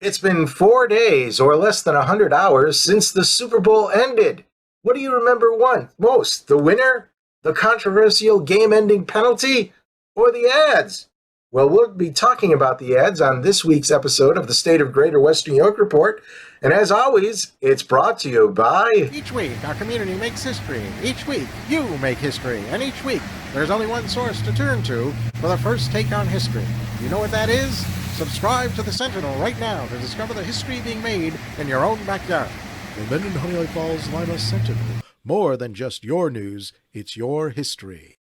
It's been 4 days or less than 100 hours since the Super Bowl ended. What do you remember most? The winner? The controversial game ending penalty? Or the ads? Well, we'll be talking about the ads on this week's episode of the State of Greater Western New York Report. And as always, it's brought to you by... Each week, our community makes history. Each week, you make history. And each week, there's only one source to turn to for the first take on history. You know what that is? Subscribe to the Sentinel right now to discover the history being made in your own backyard. The Linden Honeoye Falls Lima Sentinel. More than just your news, it's your history.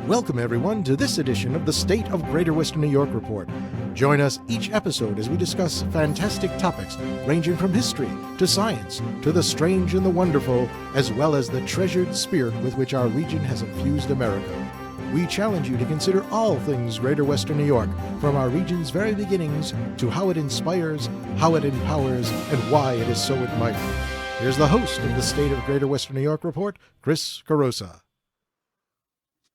Welcome, everyone, to this edition of the State of Greater Western New York Report. Join us each episode as we discuss fantastic topics ranging from history to science to the strange and the wonderful, as well as the treasured spirit with which our region has infused America. We challenge you to consider all things Greater Western New York, from our region's very beginnings to how it inspires, how it empowers, and why it is so admired. Here's the host of the State of Greater Western New York Report, Chris Carosa.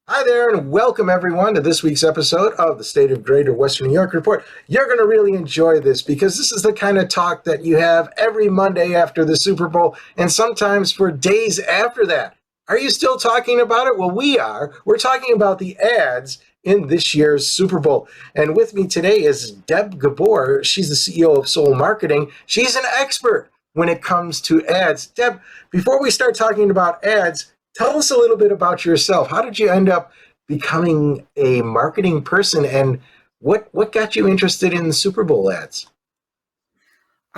Hi there, and welcome everyone to this week's episode of the State of Greater Western New York Report. You're going to really enjoy this because this is the kind of talk that you have every Monday after the Super Bowl and sometimes for days after that. Are you still talking about it? Well, we are. We're talking about the ads in this year's Super Bowl. And with me today is Deb Gabor. She's the CEO of Soul Marketing. She's an expert when it comes to ads. Deb, before we start talking about ads, tell us a little bit about yourself. How did you end up becoming a marketing person, and what got you interested in the Super Bowl ads?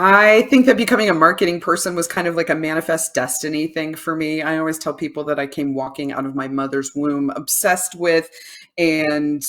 I think that becoming a marketing person was kind of like a manifest destiny thing for me. I always tell people that I came walking out of my mother's womb, obsessed with and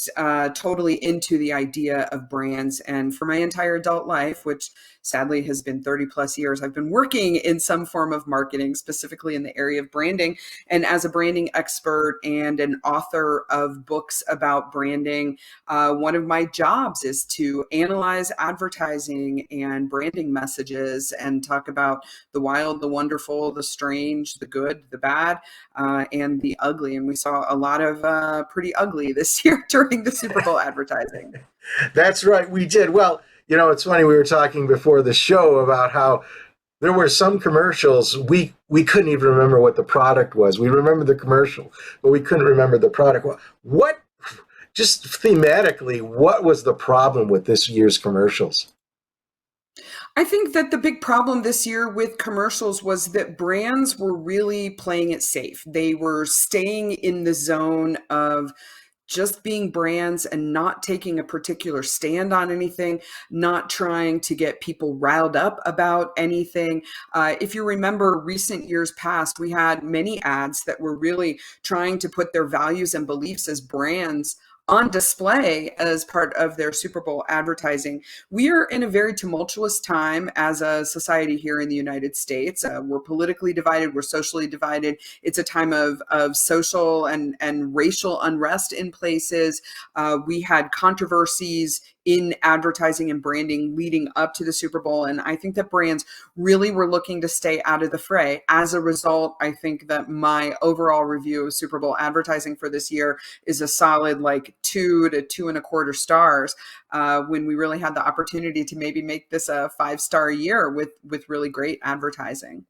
totally into the idea of brands. And for my entire adult life, which sadly has been 30 plus years, I've been working in some form of marketing, specifically in the area of branding. And as a branding expert and an author of books about branding, one of my jobs is to analyze advertising and branding messages and talk about the wild, the wonderful, the strange, the good, the bad, and the ugly. And we saw a lot of pretty ugly this year during the Super Bowl advertising. That's right, we did. Well, you know, it's funny, we were talking before the show about how there were some commercials, we couldn't even remember what the product was. We remember the commercial, but we couldn't remember the product. What, just thematically, what was the problem with this year's commercials? I think that the big problem this year with commercials was that brands were really playing it safe. They were staying in the zone of just being brands and not taking a particular stand on anything, not trying to get people riled up about anything. If you remember recent years past, we had many ads that were really trying to put their values and beliefs as brands on display as part of their Super Bowl advertising. We are in a very tumultuous time as a society here in the United States. We're politically divided, we're socially divided. It's a time of social and racial unrest in places. We had controversies in advertising and branding leading up to the Super Bowl. And I think that brands really were looking to stay out of the fray. As a result, I think that my overall review of Super Bowl advertising for this year is a solid 2 to 2.25 stars, when we really had the opportunity to maybe make this a 5-star year with really great advertising.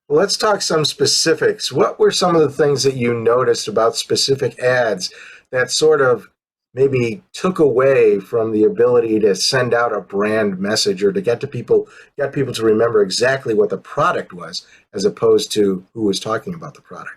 Well, let's talk some specifics. What were some of the things that you noticed about specific ads that sort of maybe took away from the ability to send out a brand message or to get people to remember exactly what the product was as opposed to who was talking about the product?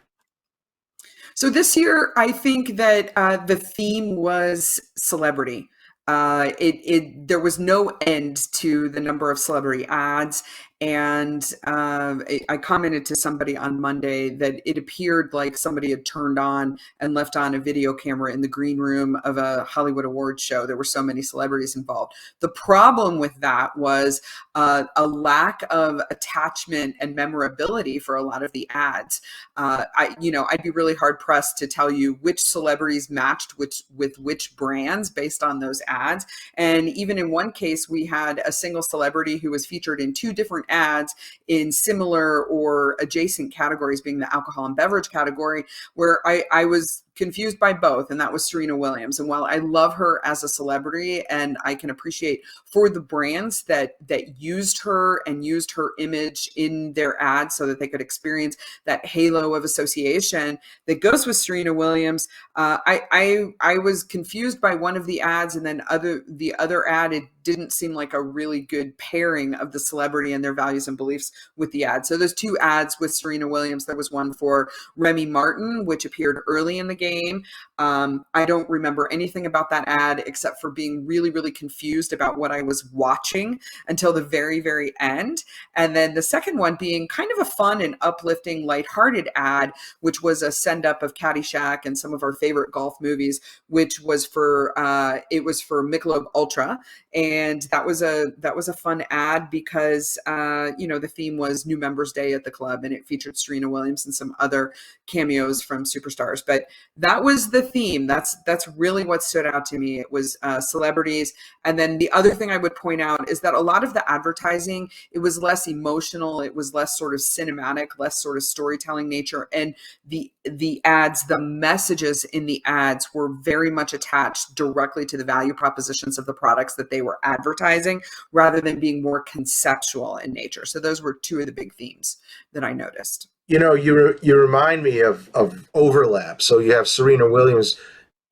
So this year, I think that the theme was celebrity. There was no end to the number of celebrity ads. And I commented to somebody on Monday that it appeared like somebody had turned on and left on a video camera in the green room of a Hollywood awards show. There were so many celebrities involved. The problem with that was a lack of attachment and memorability for a lot of the ads. I'd be really hard pressed to tell you which celebrities matched with which brands based on those ads. And even in one case, we had a single celebrity who was featured in 2 different ads in similar or adjacent categories, being the alcohol and beverage category, where I was confused by both, and that was Serena Williams. And while I love her as a celebrity, and I can appreciate for the brands that used her and used her image in their ads so that they could experience that halo of association that goes with Serena Williams, I was confused by one of the ads, and then the other ad, it didn't seem like a really good pairing of the celebrity and their values and beliefs with the ad. So those two ads with Serena Williams, there was one for Remy Martin, which appeared early in the game. I don't remember anything about that ad except for being really, really confused about what I was watching until the very, very end. And then the second one being kind of a fun and uplifting, lighthearted ad, which was a send up of Caddyshack and some of our favorite golf movies, which was for Michelob Ultra. And that was a fun ad because the theme was New Members Day at the club, and it featured Serena Williams and some other cameos from superstars. But that was the theme. That's really what stood out to me. It was celebrities. And then the other thing I would point out is that a lot of the advertising, it was less emotional, it was less sort of cinematic, less sort of storytelling nature, and the ads, the messages in the ads were very much attached directly to the value propositions of the products that they were advertising, rather than being more conceptual in nature. So those were two of the big themes that I noticed. You remind me of overlap. So you have Serena Williams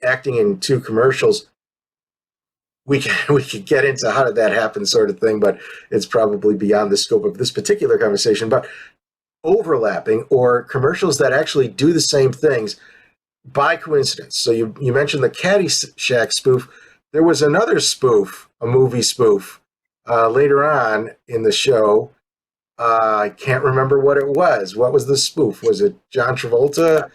acting in two commercials. We could get into how did that happen sort of thing, but it's probably beyond the scope of this particular conversation. But overlapping, or commercials that actually do the same things by coincidence. So you mentioned the Caddyshack spoof. There was another spoof, a movie spoof, later on in the show. I can't remember what it was. What was the spoof? Was it John Travolta?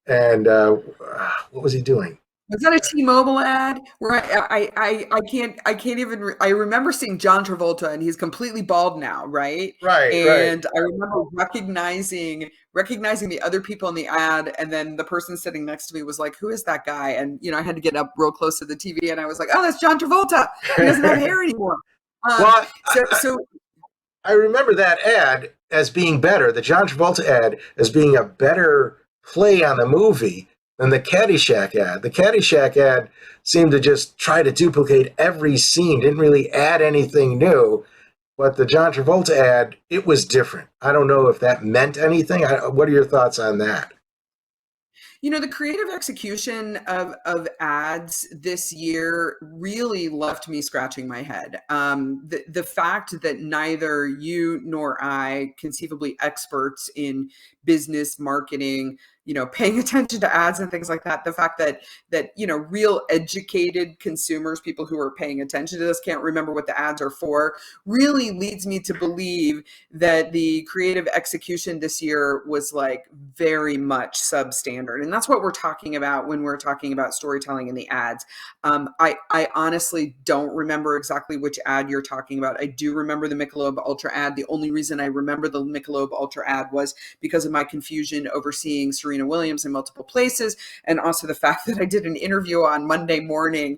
And what was he doing? Was that a T-Mobile ad? Where I can't even. I remember seeing John Travolta, and he's completely bald now, right? Right. And I remember recognizing the other people in the ad, and then the person sitting next to me was like, "Who is that guy?" And I had to get up real close to the TV, and I was like, "Oh, that's John Travolta. He doesn't have hair anymore." Well, So I remember that ad as being better, the John Travolta ad as being a better play on the movie than the Caddyshack ad. The Caddyshack ad seemed to just try to duplicate every scene, didn't really add anything new. But the John Travolta ad, it was different. I don't know if that meant anything. What are your thoughts on that? The creative execution of ads this year really left me scratching my head. The fact that neither you nor I, conceivably experts in business marketing, paying attention to ads and things like that, the fact that real educated consumers, people who are paying attention to this, can't remember what the ads are for, really leads me to believe that the creative execution this year was like very much substandard. And that's what we're talking about when we're talking about storytelling in the ads. I honestly don't remember exactly which ad you're talking about. I do remember the Michelob Ultra ad. The only reason I remember the Michelob Ultra ad was because of my confusion over seeing Serena Williams in multiple places, and also the fact that I did an interview on Monday morning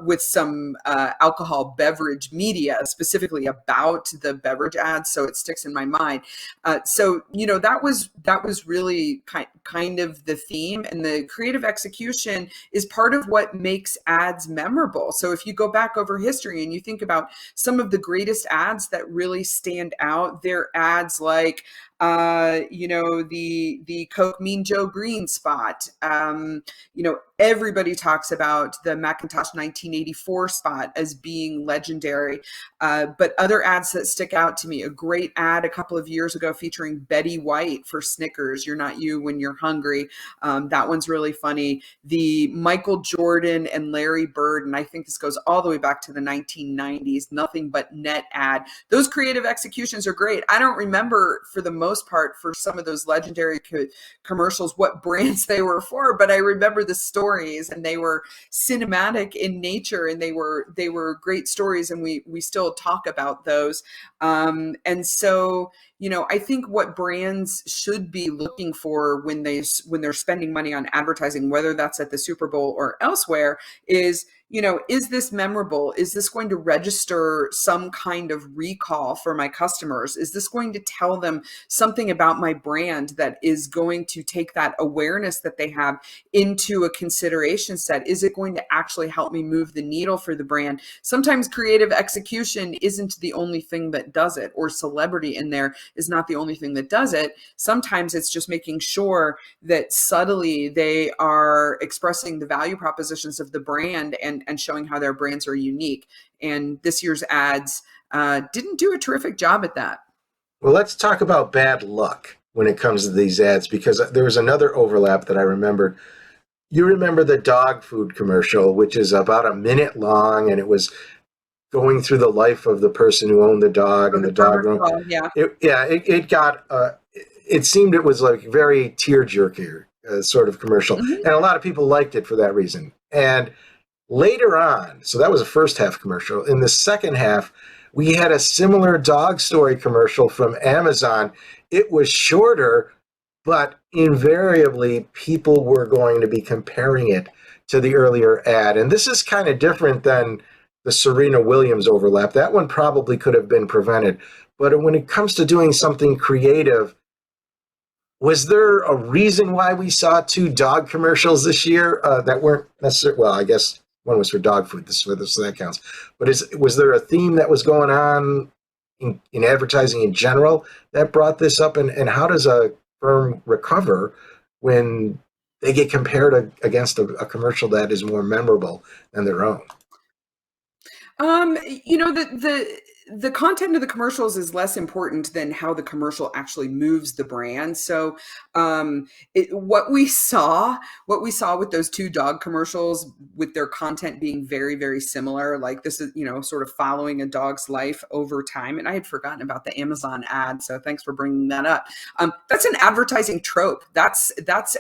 with some alcohol beverage media, specifically about the beverage ads, so it sticks in my mind. So that was really kind of the theme, and the creative execution is part of what makes ads memorable. So if you go back over history and you think about some of the greatest ads that really stand out, they're ads like the Coke Mean Joe Green spot. Everybody talks about the Macintosh 1984 spot as being legendary. But other ads that stick out to me, a great ad a couple of years ago featuring Betty White for Snickers, "You're Not You When You're Hungry." That one's really funny. The Michael Jordan and Larry Bird, and I think this goes all the way back to the 1990s, Nothing But Net ad. Those creative executions are great. I don't remember, for the most part, for some of those legendary commercials, what brands they were for, but I remember the stories, and they were cinematic in nature, and they were great stories, and we still talk about those. And so I think what brands should be looking for when they're spending money on advertising, whether that's at the Super Bowl or elsewhere, is is this memorable? Is this going to register some kind of recall for my customers? Is this going to tell them something about my brand that is going to take that awareness that they have into a consideration set? Is it going to actually help me move the needle for the brand? Sometimes creative execution isn't the only thing that does it, or celebrity in there is not the only thing that does it. Sometimes it's just making sure that subtly they are expressing the value propositions of the brand and showing how their brands are unique. And this year's ads didn't do a terrific job at that. Well, let's talk about bad luck when it comes to these ads, because there was another overlap that I remembered. You remember the dog food commercial, which is about a minute long, and it was going through the life of the person who owned the dog and the dog room. Yeah. It seemed it was like very tear-jerky sort of commercial. Mm-hmm. And a lot of people liked it for that reason. And later on, so that was a first half commercial. In the second half, we had a similar dog story commercial from Amazon. It was shorter, but invariably people were going to be comparing it to the earlier ad. And this is kind of different than the Serena Williams overlap. That one probably could have been prevented. But when it comes to doing something creative, was there a reason why we saw 2 dog commercials this year that weren't necessarily, well, I guess one was for dog food, so that counts. But was there a theme that was going on in advertising in general that brought this up? And how does a firm recover when they get compared against a commercial that is more memorable than their own? The content of the commercials is less important than how the commercial actually moves the brand. So what we saw with those 2 dog commercials, with their content being very, very similar, like this is, sort of following a dog's life over time. And I had forgotten about the Amazon ad, so thanks for bringing that up. That's an advertising trope. That's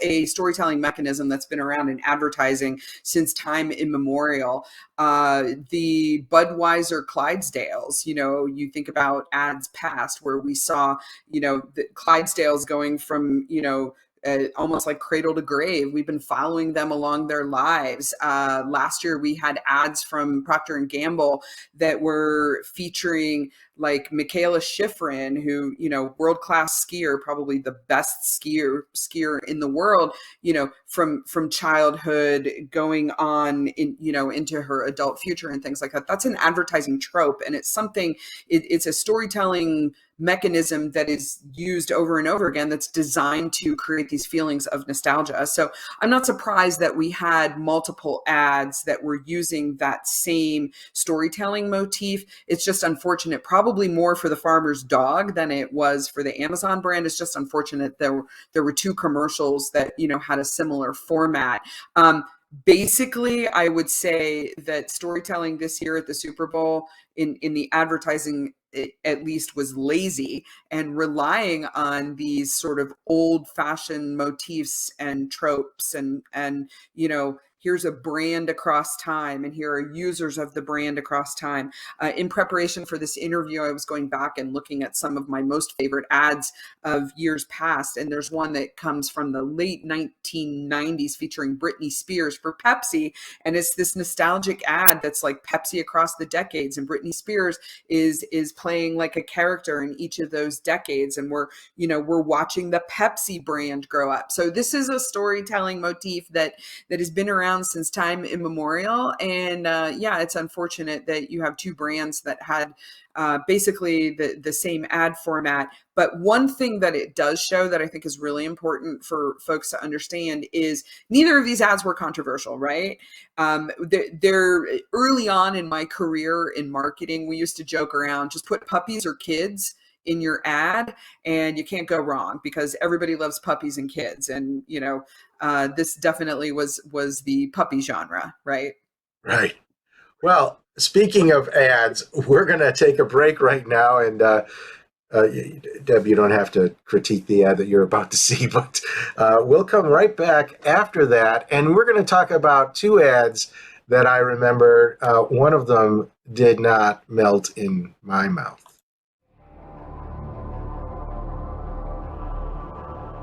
a storytelling mechanism that's been around in advertising since time immemorial. The Budweiser Clydesdales, you think about ads past where we saw, the Clydesdales going from, almost like cradle to grave. We've been following them along their lives. Last year, we had ads from Procter & Gamble that were featuring like Michaela Schifrin, who, world-class skier, probably the best skier in the world, from childhood going on into her adult future and things like that. That's an advertising trope. And it's something, it's a storytelling mechanism that is used over and over again that's designed to create these feelings of nostalgia. So I'm not surprised that we had multiple ads that were using that same storytelling motif. It's just unfortunate, probably more for the farmer's dog than it was for the Amazon brand. It's just unfortunate there were 2 commercials that, had a similar format. Basically, I would say that storytelling this year at the Super Bowl in the advertising, at least, was lazy and relying on these sort of old-fashioned motifs and tropes and here's a brand across time, and here are users of the brand across time. In preparation for this interview, I was going back and looking at some of my most favorite ads of years past, and there's one that comes from the late 1990s featuring Britney Spears for Pepsi, and it's this nostalgic ad that's like Pepsi across the decades, and Britney Spears is playing like a character in each of those decades, and we're watching the Pepsi brand grow up. So this is a storytelling motif that has been around since time immemorial. And it's unfortunate that you have 2 brands that had basically the same ad format. But one thing that it does show that I think is really important for folks to understand is neither of these ads were controversial, right? They're early on in my career in marketing, we used to joke around, just put puppies or kids in your ad and you can't go wrong because everybody loves puppies and kids. And, this definitely was the puppy genre, right? Right. Well, speaking of ads, we're going to take a break right now. And Deb, you don't have to critique the ad that you're about to see, but we'll come right back after that. And we're going to talk about 2 ads that I remember. One of them did not melt in my mouth.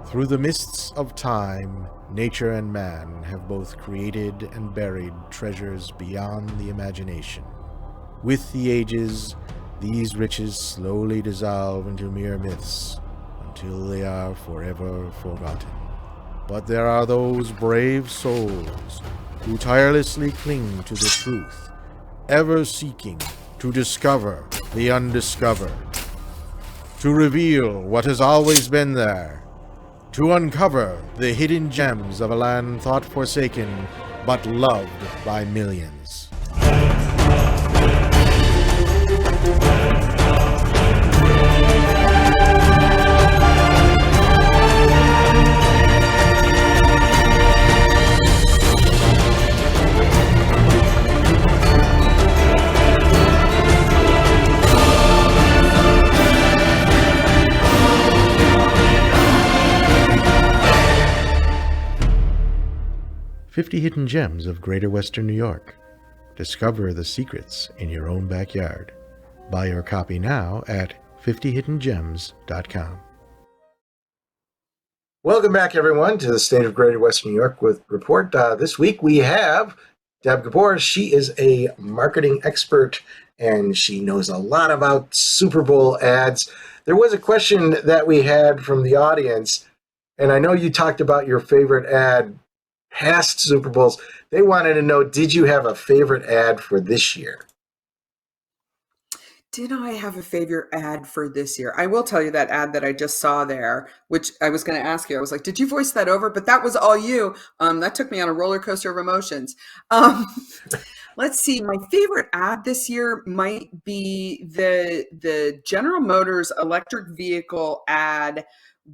Through the mists of time, nature and man have both created and buried treasures beyond the imagination. With the ages, these riches slowly dissolve into mere myths until they are forever forgotten. But there are those brave souls who tirelessly cling to the truth, ever seeking to discover the undiscovered, to reveal what has always been there, to uncover the hidden gems of a land thought forsaken but loved by millions. 50 Hidden Gems of Greater Western New York. Discover the secrets in your own backyard. Buy your copy now at 50hiddengems.com. Welcome back, everyone, to the State of Greater Western New York with Report. This week we have Deb Gabor. She is a marketing expert, and she knows a lot about Super Bowl ads. There was a question that we had from the audience, and I know you talked about your favorite ad past Super Bowls. They wanted to know, did you have a favorite ad for this year? Did I have a favorite ad for this year? I will tell you that ad that I just saw there, which I was going to ask you. I was like, did you voice that over? But that was all you. That took me on a roller coaster of emotions. Let's see. My favorite ad this year might be the General Motors electric vehicle ad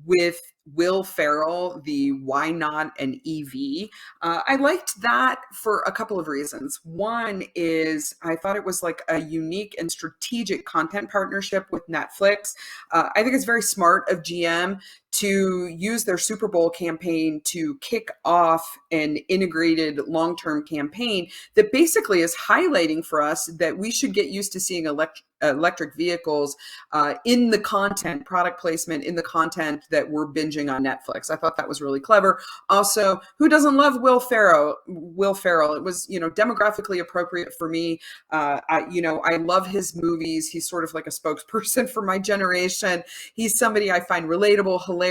with Will Ferrell, the Why Not an EV. I liked that for a couple of reasons. One is I thought it was like a unique and strategic content partnership with Netflix. I think it's very smart of GM to use their Super Bowl campaign to kick off an integrated long-term campaign that basically is highlighting for us that we should get used to seeing electric vehicles in the content, product placement, in the content that we're binging on Netflix. I thought that was really clever. Also, who doesn't love Will Ferrell? It was, demographically appropriate for me. I love his movies. He's sort of like a spokesperson for my generation. He's somebody I find relatable, hilarious.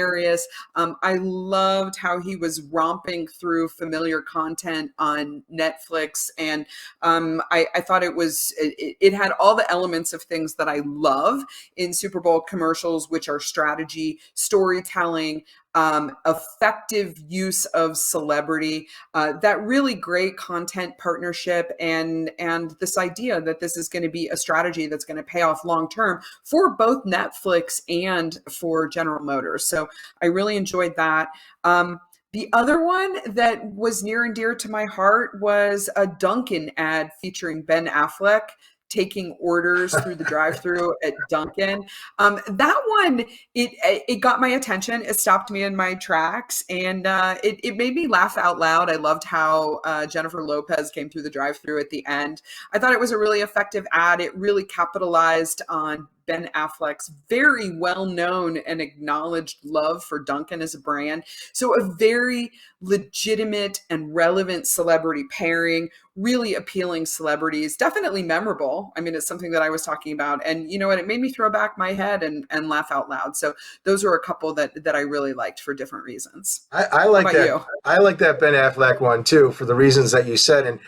I loved how he was romping through familiar content on Netflix, and I thought it had all the elements of things that I love in Super Bowl commercials, which are strategy, storytelling, effective use of celebrity, that really great content partnership, and this idea that this is going to be a strategy that's going to pay off long term for both Netflix and for General Motors. So I really enjoyed that. The other one that was near and dear to my heart was a Dunkin' ad featuring Ben Affleck taking orders through the drive-through at Dunkin'. That one, it got my attention. It stopped me in my tracks, and it made me laugh out loud. I loved how Jennifer Lopez came through the drive-through at the end. I thought it was a really effective ad. It really capitalized on Ben Affleck's very well-known and acknowledged love for Dunkin' as a brand. So a very legitimate and relevant celebrity pairing, really appealing celebrities, definitely memorable. I mean, it's something that I was talking about, and you know what, it made me throw back my head and laugh out loud. So those are a couple that I really liked for different reasons. I like that. You? I like that Ben Affleck one too, for the reasons that you said.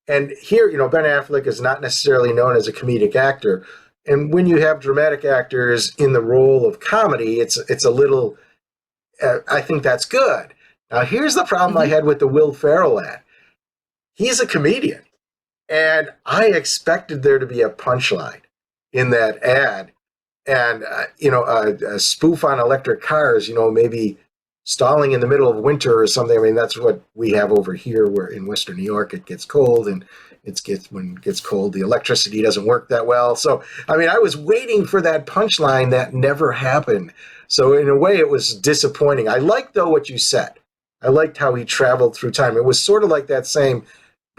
And here, Ben Affleck is not necessarily known as a comedic actor. And when you have dramatic actors in the role of comedy, it's a little, I think that's good. Now, here's the problem I had with the Will Ferrell ad. He's a comedian, and I expected there to be a punchline in that ad, and, a spoof on electric cars, maybe stalling in the middle of winter or something. I mean, that's what we have over here, where in Western New York it gets cold, and when it gets cold, the electricity doesn't work that well. So, I mean, I was waiting for that punchline that never happened. So in a way, it was disappointing. I liked, though, what you said. I liked how he traveled through time. It was sort of like that same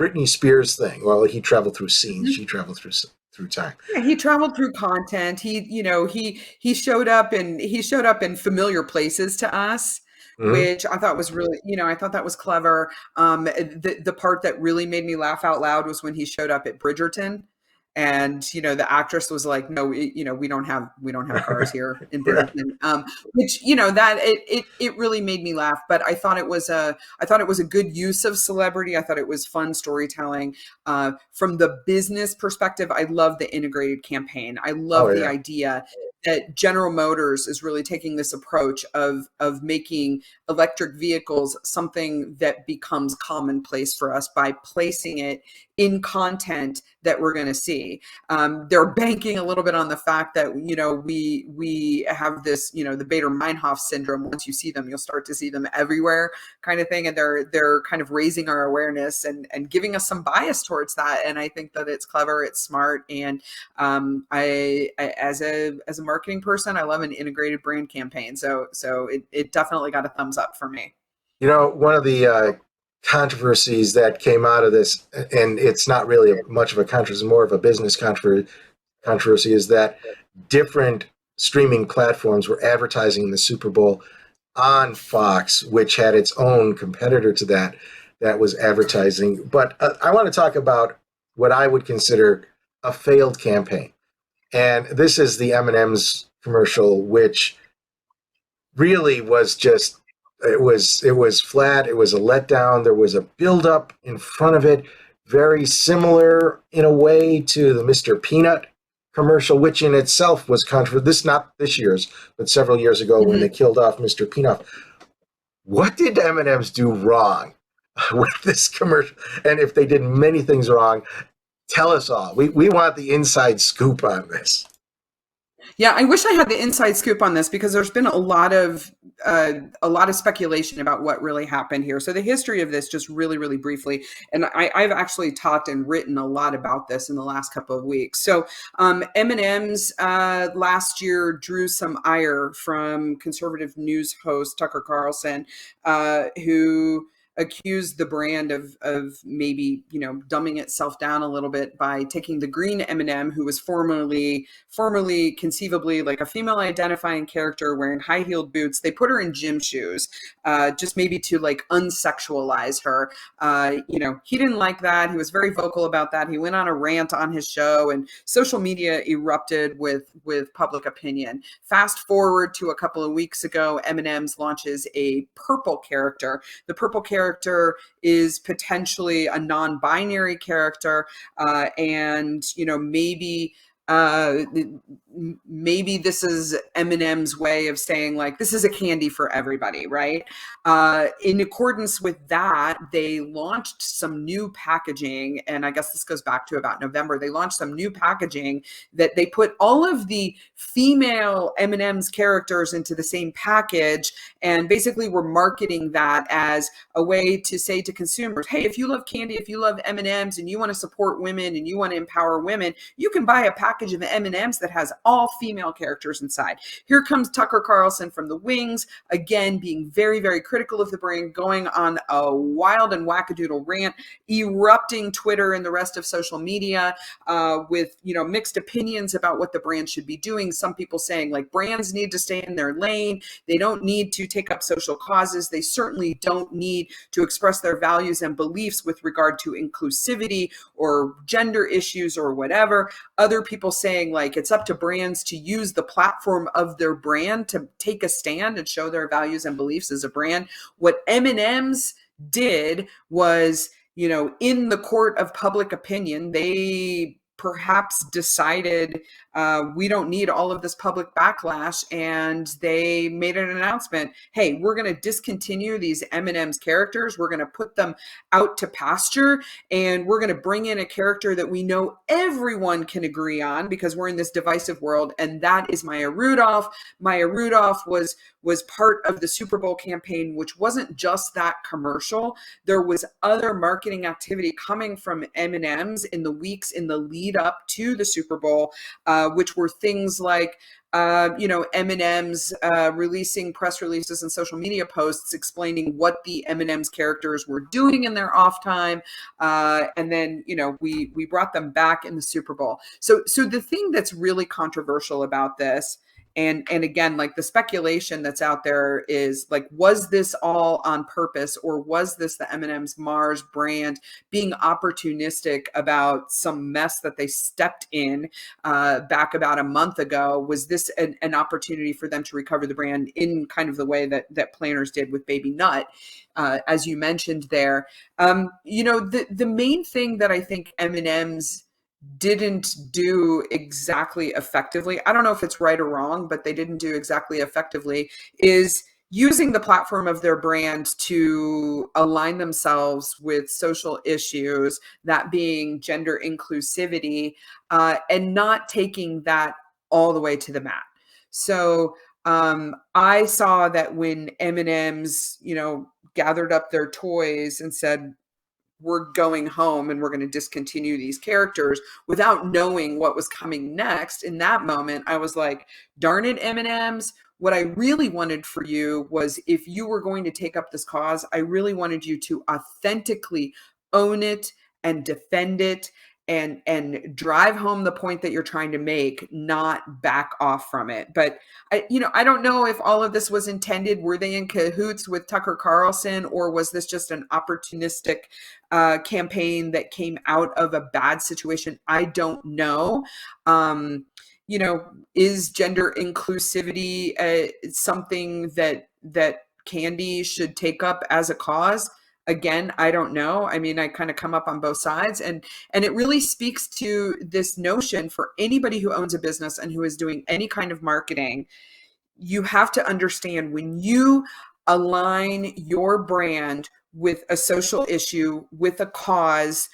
Britney Spears thing. Well, he traveled through scenes. She traveled through time. Yeah, he traveled through content. He showed up in familiar places to us. Hmm. which I thought was really, I thought that was clever. The part that really made me laugh out loud was when he showed up at Bridgerton, and the actress was like, no, we don't have cars here in Yeah. Bridgerton, which that it really made me laugh. But I thought it was a good use of celebrity. I thought it was fun storytelling. From the business perspective, I love the integrated campaign. I Oh love the yeah. idea that General Motors is really taking this approach of making electric vehicles something that becomes commonplace for us by placing it in content that we're going to see. They're banking a little bit on the fact that we have this, the Bader-Meinhof syndrome. Once you see them, you'll start to see them everywhere, kind of thing, and they're kind of raising our awareness and giving us some bias towards that. And I think that it's clever, it's smart, and I as a marketing person, I love an integrated brand campaign. So it definitely got a thumbs up for me. One of the controversies that came out of this, and it's not really much of a controversy, more of a business controversy, is that different streaming platforms were advertising the Super Bowl on Fox, which had its own competitor to that was advertising. But I want to talk about what I would consider a failed campaign. And this is the M&M's commercial, which really was just it was flat. It was a letdown. There was a buildup in front of it, very similar in a way to the Mr. Peanut commercial, which in itself was controversial. This not this year's, but several years ago when they Mhm. killed off Mr. Peanut. What did M&M's do wrong with this commercial? And if they did many things wrong, tell us all. We want the inside scoop on this. Yeah, I wish I had the inside scoop on this because there's been a lot of speculation about what really happened here. So the history of this, just really, really briefly, and I've actually talked and written a lot about this in the last couple of weeks. So M&M's last year drew some ire from conservative news host Tucker Carlson, who accused the brand of maybe dumbing itself down a little bit by taking the green M&M, who was formerly conceivably like a female identifying character wearing high-heeled boots. They put her in gym shoes, just maybe to like unsexualize her. He didn't like that. He was very vocal about that. He went on a rant on his show, and social media erupted with public opinion. Fast forward to a couple of weeks ago, M&M's launches a purple character. The purple character is potentially a non-binary character, and uh, maybe this is M&M's way of saying like this is a candy for everybody, right? In accordance with that, they launched some new packaging, and I guess this goes back to about November. They launched some new packaging that they put all of the female M&M's characters into the same package, and basically were marketing that as a way to say to consumers, hey, if you love candy, if you love M&M's and you want to support women and you want to empower women, you can buy a package of M&M's that has all female characters inside. Here comes Tucker Carlson from the wings, again, being very, very critical of the brand, going on a wild and wackadoodle rant, erupting Twitter and the rest of social media with mixed opinions about what the brand should be doing. Some people saying like brands need to stay in their lane. They don't need to take up social causes. They certainly don't need to express their values and beliefs with regard to inclusivity or gender issues or whatever. Other people saying like it's up to brands to use the platform of their brand to take a stand and show their values and beliefs as a brand. What M&M's did was, in the court of public opinion, they perhaps decided we don't need all of this public backlash, and they made an announcement, hey, we're going to discontinue these M&M's characters, we're going to put them out to pasture, and we're going to bring in a character that we know everyone can agree on because we're in this divisive world, and that is Maya Rudolph. Maya Rudolph was part of the Super Bowl campaign, which wasn't just that commercial. There was other marketing activity coming from M&M's in the weeks in the lead up to the Super Bowl, which were things like M&M's releasing press releases and social media posts explaining what the M&M's characters were doing in their off time, and then we brought them back in the Super Bowl. So the thing that's really controversial about this And again, like the speculation that's out there is like, was this all on purpose, or was this the M&M's Mars brand being opportunistic about some mess that they stepped in back about a month ago? Was this an opportunity for them to recover the brand in kind of the way that Planters did with Baby Nut, as you mentioned there? The main thing that I think M&M's didn't do exactly effectively, I don't know if it's right or wrong, but they didn't do exactly effectively, is using the platform of their brand to align themselves with social issues, that being gender inclusivity, and not taking that all the way to the mat. So I saw that when M&M's, gathered up their toys and said, we're going home and we're going to discontinue these characters, without knowing what was coming next, in that moment I was like, darn it, M&Ms, what I really wanted for you was, if you were going to take up this cause, I really wanted you to authentically own it and defend it, and drive home the point that you're trying to make, not back off from it. But I don't know if all of this was intended. Were they in cahoots with Tucker Carlson, or was this just an opportunistic campaign that came out of a bad situation? I don't know. Is gender inclusivity something that candy should take up as a cause? Again, I don't know. I mean, I kind of come up on both sides, and it really speaks to this notion for anybody who owns a business and who is doing any kind of marketing. You have to understand, when you align your brand with a social issue, with a cause,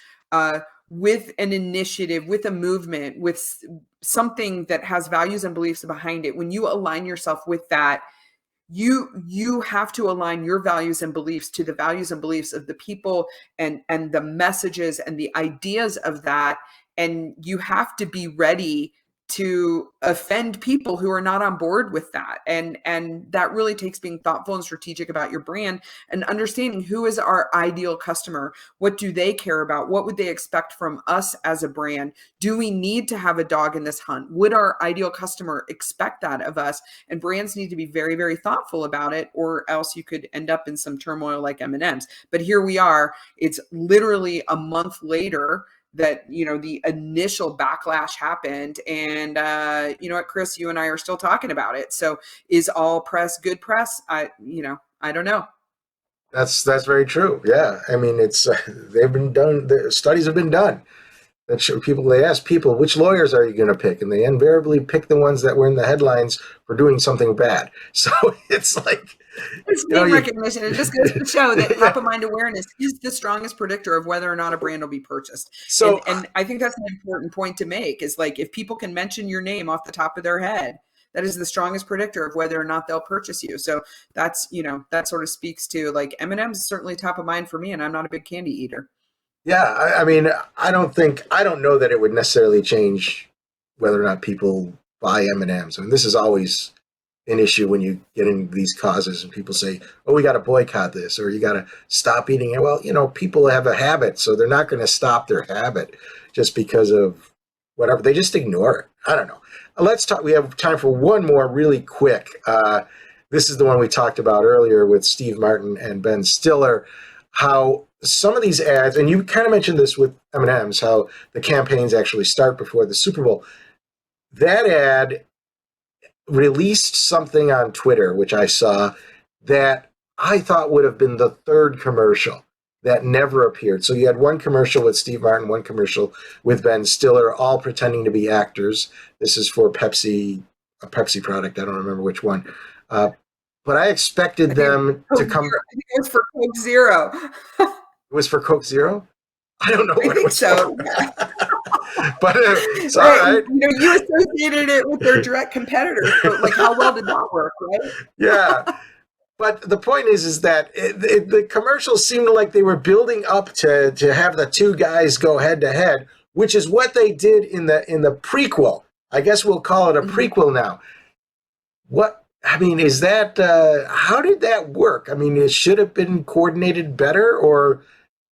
with an initiative, with a movement, with something that has values and beliefs behind it, when you align yourself with that, you have to align your values and beliefs to the values and beliefs of the people, and the messages and the ideas of that. And you have to be ready to offend people who are not on board with that. And that really takes being thoughtful and strategic about your brand, and understanding who is our ideal customer. What do they care about? What would they expect from us as a brand? Do we need to have a dog in this hunt? Would our ideal customer expect that of us? And brands need to be very, very thoughtful about it, or else you could end up in some turmoil like M&M's. But here we are. It's literally a month later that the initial backlash happened, and what, Chris, you and I are still talking about it. So is all press good press? I don't know. That's very true. Yeah, I mean, it's they've been done. The studies have been done that show people. They ask people, which lawyers are you going to pick, and they invariably pick the ones that were in the headlines for doing something bad. So it's like, it's name recognition. It just goes to show that top of mind awareness is the strongest predictor of whether or not a brand will be purchased. So, and I think that's an important point to make, is like, if people can mention your name off the top of their head, that is the strongest predictor of whether or not they'll purchase you. So that's, that sort of speaks to, like, M&M's is certainly top of mind for me, and I'm not a big candy eater. Yeah, I mean, I don't know that it would necessarily change whether or not people buy M&Ms. I mean, this is always an issue when you get into these causes and people say, oh, we got to boycott this, or you got to stop eating it. Well, people have a habit, so they're not going to stop their habit just because of whatever. They just ignore it. I don't know. Let's talk. We have time for one more really quick. This is the one we talked about earlier with Steve Martin and Ben Stiller, how some of these ads, and you kind of mentioned this with M&M's, how the campaigns actually start before the Super Bowl. That ad released something on Twitter, which I saw, that I thought would have been the third commercial that never appeared. So you had one commercial with Steve Martin, one commercial with Ben Stiller, all pretending to be actors. This is for Pepsi, a Pepsi product. I don't remember which one. But I expected them to come. I think it was for Coke Zero. It was for Coke Zero? I don't know what it was so. But it's all right. You associated it with their direct competitors. So, like, how well did that work, right? Yeah. But the point is that the commercials seemed like they were building up to have the two guys go head to head, which is what they did in the prequel. I guess we'll call it a prequel now. Is that how did that work? I mean, it should have been coordinated better, or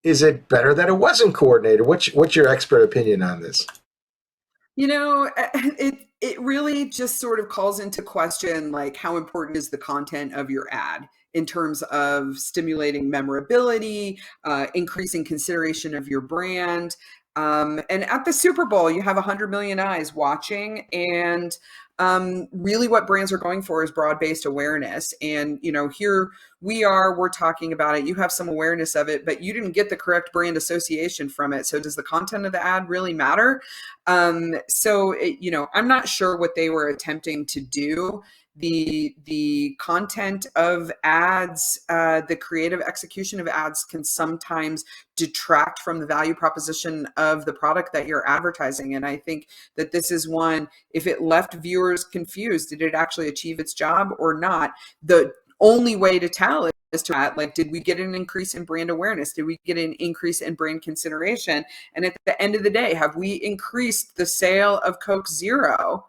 is it better that it wasn't coordinated? What's your expert opinion on this? It it really just sort of calls into question, like, how important is the content of your ad in terms of stimulating memorability, increasing consideration of your brand. And at the Super Bowl, you have 100 million eyes watching, and really what brands are going for is broad-based awareness. And, here we're talking about it. You have some awareness of it, but you didn't get the correct brand association from it. So does the content of the ad really matter? I'm not sure what they were attempting to do. The content of ads, the creative execution of ads can sometimes detract from the value proposition of the product that you're advertising. And I think that this is one, if it left viewers confused, did it actually achieve its job or not? The only way to tell is to add, like, did we get an increase in brand awareness? Did we get an increase in brand consideration? And at the end of the day, have we increased the sale of Coke Zero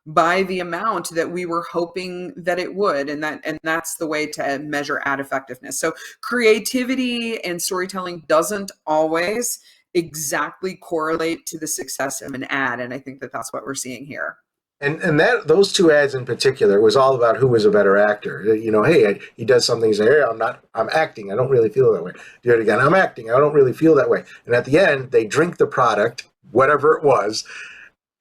by the amount that we were hoping that it would? And that's the way to measure ad effectiveness. So creativity and storytelling doesn't always exactly correlate to the success of an ad. And I think that that's what we're seeing here. And that those two ads in particular was all about who was a better actor. Hey, he does something, he's like, hey, I'm acting. I don't really feel that way. Do it again. I'm acting. I don't really feel that way. And at the end, they drink the product, whatever it was,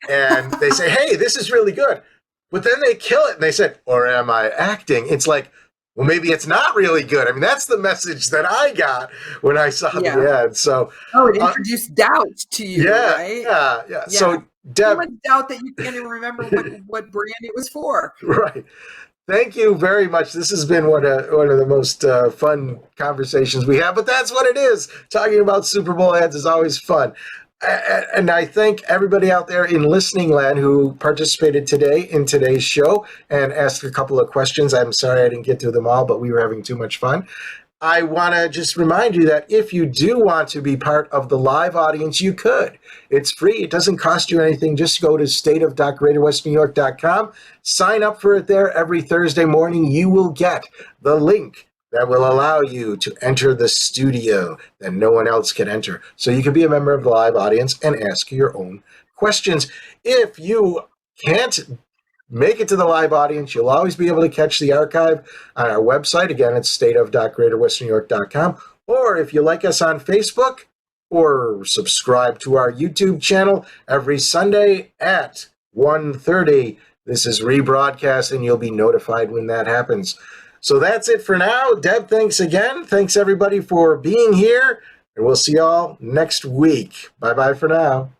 and they say, hey, this is really good. But then they kill it and they said, or am I acting? It's like, well, maybe it's not really good. I mean, that's the message that I got when I saw the ad. So, it introduced doubt to you, right? Yeah. So, Deb, so much doubt that you can't even remember what brand it was for. Right. Thank you very much. This has been one of the most fun conversations we have, but that's what it is. Talking about Super Bowl ads is always fun. And I thank everybody out there in listening land who participated today in today's show and asked a couple of questions. I'm sorry I didn't get to them all, but we were having too much fun. I want to just remind you that if you do want to be part of the live audience, you could. It's free. It doesn't cost you anything. Just go to stateof.greaterwesternewyork.com. Sign up for it there every Thursday morning. You will get the link that will allow you to enter the studio that no one else can enter. So you can be a member of the live audience and ask your own questions. If you can't make it to the live audience, you'll always be able to catch the archive on our website. Again, it's stateof.greaterwesternewyork.com. Or if you like us on Facebook, or subscribe to our YouTube channel every Sunday at 1:30. This is rebroadcast, and you'll be notified when that happens. So that's it for now. Deb, thanks again. Thanks, everybody, for being here, and we'll see y'all next week. Bye-bye for now.